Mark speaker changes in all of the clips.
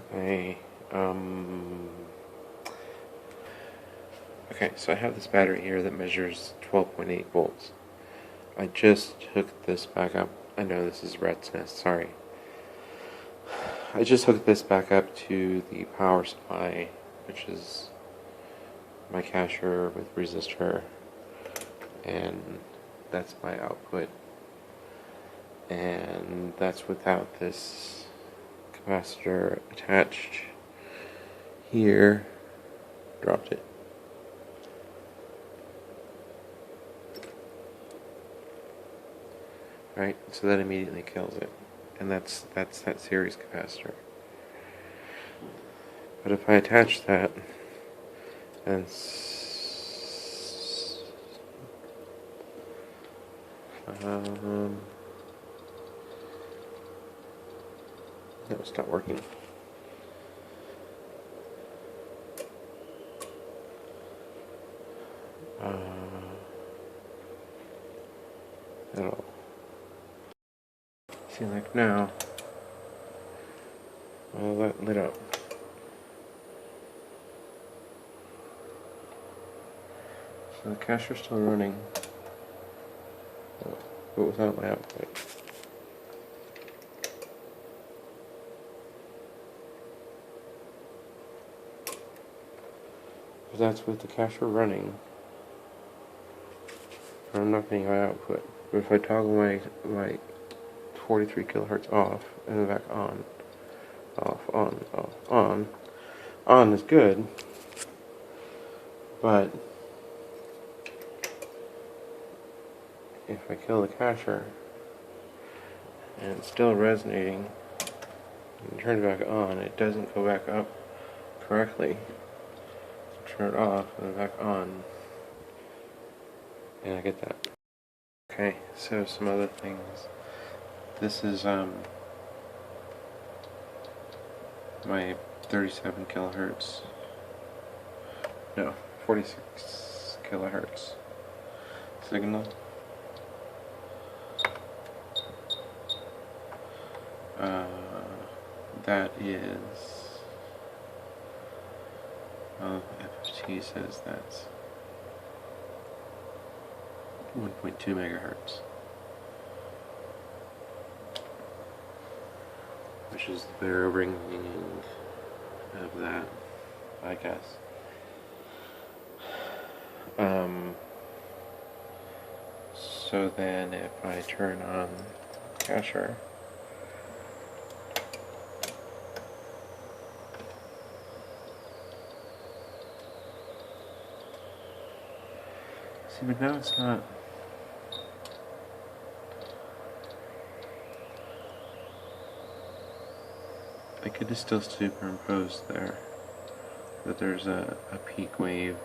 Speaker 1: Okay, okay, so I have this battery here that measures 12.8 volts. I just hooked this back up. I know this is rat's nest, sorry. I just hooked this back up to the power supply, which is my cacher with resistor, and that's my output. And that's without this capacitor attached here. Dropped it. Right, so that immediately kills it, and that's that series capacitor. But if I attach that, and no, it's not working. At all. See, like now, well, that lit up. So the cacher's still running, but without my output. But that's with the cacher running. I'm not getting my output. But if I toggle my 43 kilohertz off and then back on, off, on is good, but if I kill the cacher and it's still resonating and turn it back on, it doesn't go back up correctly. So turn it off and then back on, and I get that. Okay, so some other things. This is my 37 kilohertz, no, 46 kilohertz signal. That is, well, FFT says that's 1.2 megahertz, which is the bare ringing of that, I guess. So then if I turn on cacher, see, but now it's not. I could just still superimpose there, that there's a peak wave.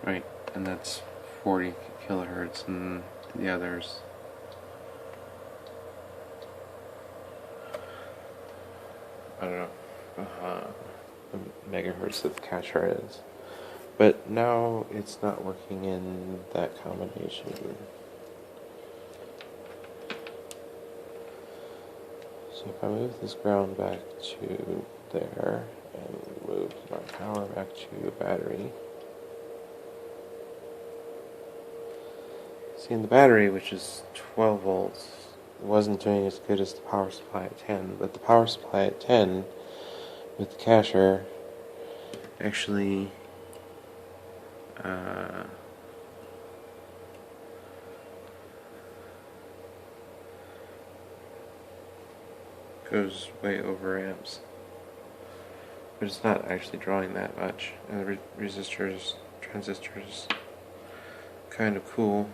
Speaker 1: Right, and that's 40 kilohertz, and the others, I don't know, the megahertz that the cacher is. But now it's not working in that combination. So if I move this ground back to there and move my power back to a battery, see, in the battery, which is 12 volts, wasn't doing as good as the power supply at 10, but the power supply at 10 with the cacher actually goes way over amps, but it's not actually drawing that much, and the transistors, kind of cool.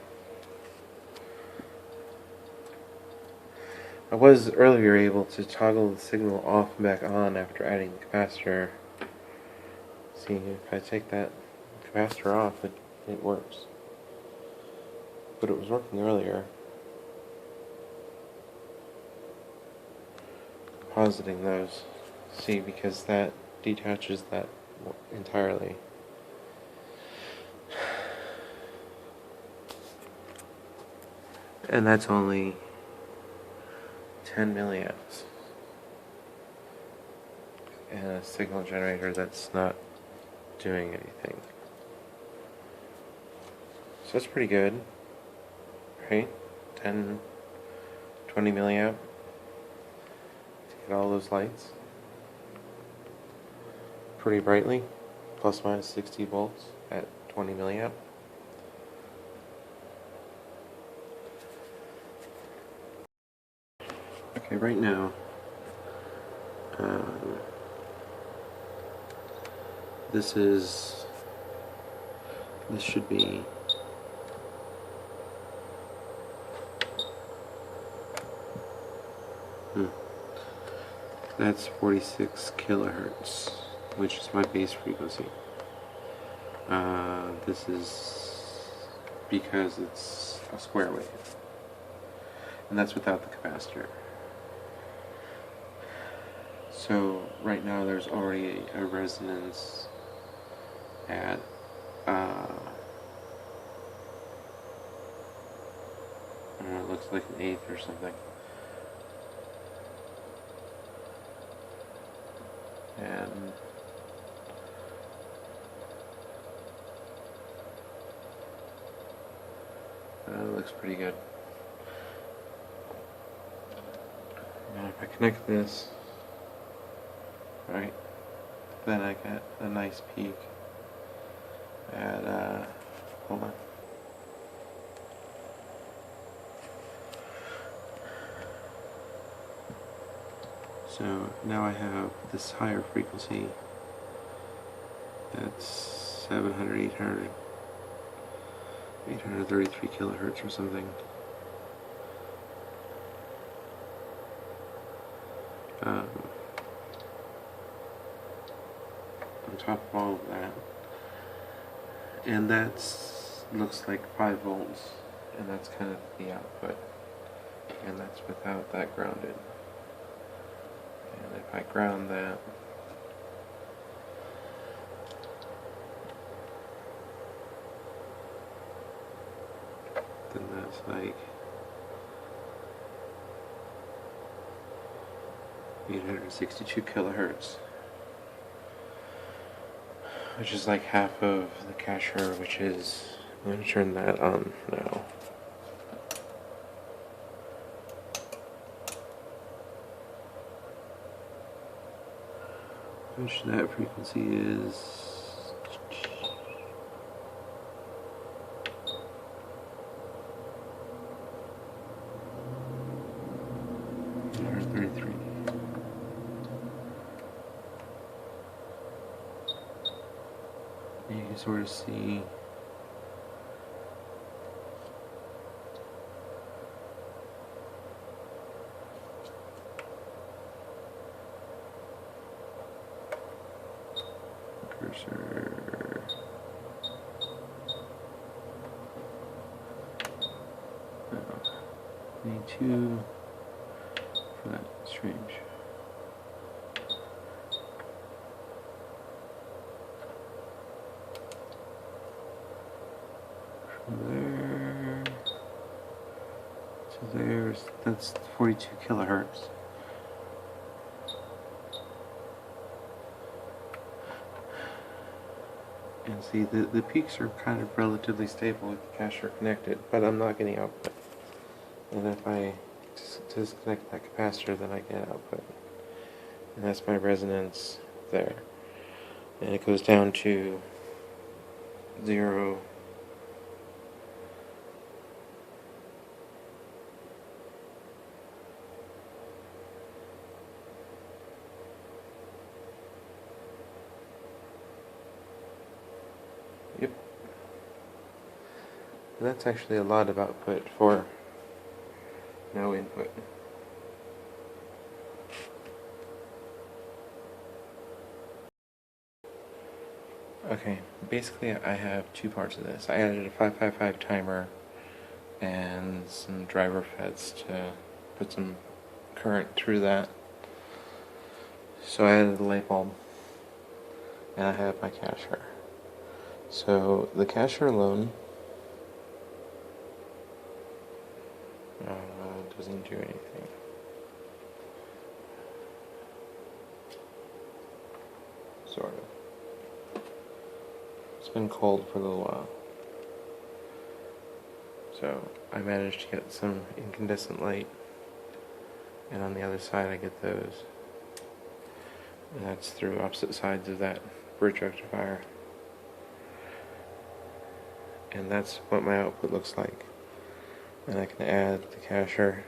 Speaker 1: I was earlier able to toggle the signal off and back on after adding the capacitor. See, if I take that capacitor off, it works. But it was working earlier. Positing those. See, because that detaches that entirely. And that's only 10 milliamps. And a signal generator that's not doing anything. So that's pretty good, right? 10, 20 milliamp to get all those lights pretty brightly, plus minus 60 volts at 20 milliamp. Okay, right now, this should be that's 46 kilohertz, which is my base frequency. This is because it's a square wave, and that's without the capacitor. So right now there's already a resonance at I don't know, it looks like an eighth or something. And it looks pretty good. Now if I connect this, right, then I get a nice peak at, hold on. So now I have this higher frequency that's 700, 800, 833 kilohertz or something. On top of all of that, and that's looks like 5 volts, and that's kind of the output, and that's without that grounded. And if I ground that, then that's like 862 kilohertz, which is like half of the kacher, which is, I'm going to turn that on now. Which that frequency is 133. And you can sort of see cursor. Need to for that strange. From there to there's that's 42 kilohertz. And see, the peaks are kind of relatively stable with the kacher connected, but I'm not getting output. And if I disconnect that capacitor, then I get output. And that's my resonance there. And it goes down to 0. Yep. And that's actually a lot of output for no input. Okay, basically I have two parts of this. I added a 555 timer and some driver FETs to put some current through that. So I added the light bulb, and I have my kacher. So the kacher alone doesn't do anything. Sort of. It's been cold for a little while. So I managed to get some incandescent light, and on the other side I get those. And that's through opposite sides of that bridge rectifier. And that's what my output looks like. And I can add the kacher,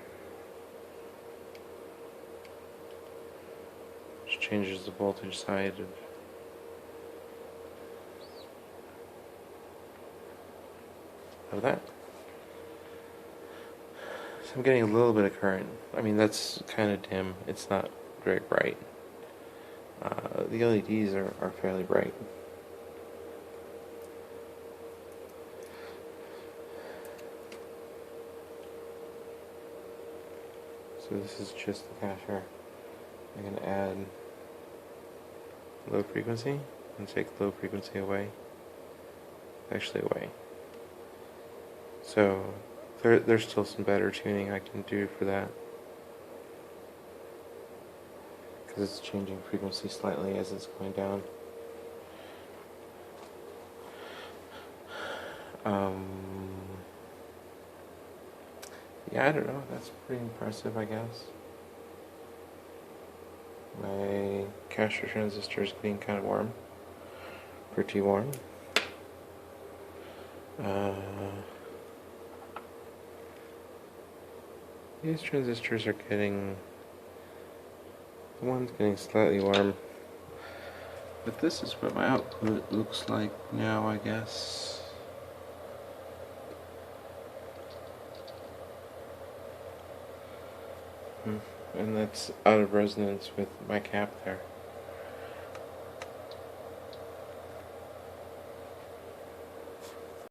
Speaker 1: which changes the voltage side of that. So I'm getting a little bit of current. I mean, that's kind of dim. It's not very bright. The LEDs are fairly bright. So this is just the kacher. I'm going to add low frequency and take low frequency away. Actually away. So there's still some better tuning I can do for that, because it's changing frequency slightly as it's going down. Yeah, I don't know, that's pretty impressive, I guess. My kacher transistor is getting kind of warm. Pretty warm. These transistors are getting... One's getting slightly warm. But this is what my output looks like now, I guess. And that's out of resonance with my cap there.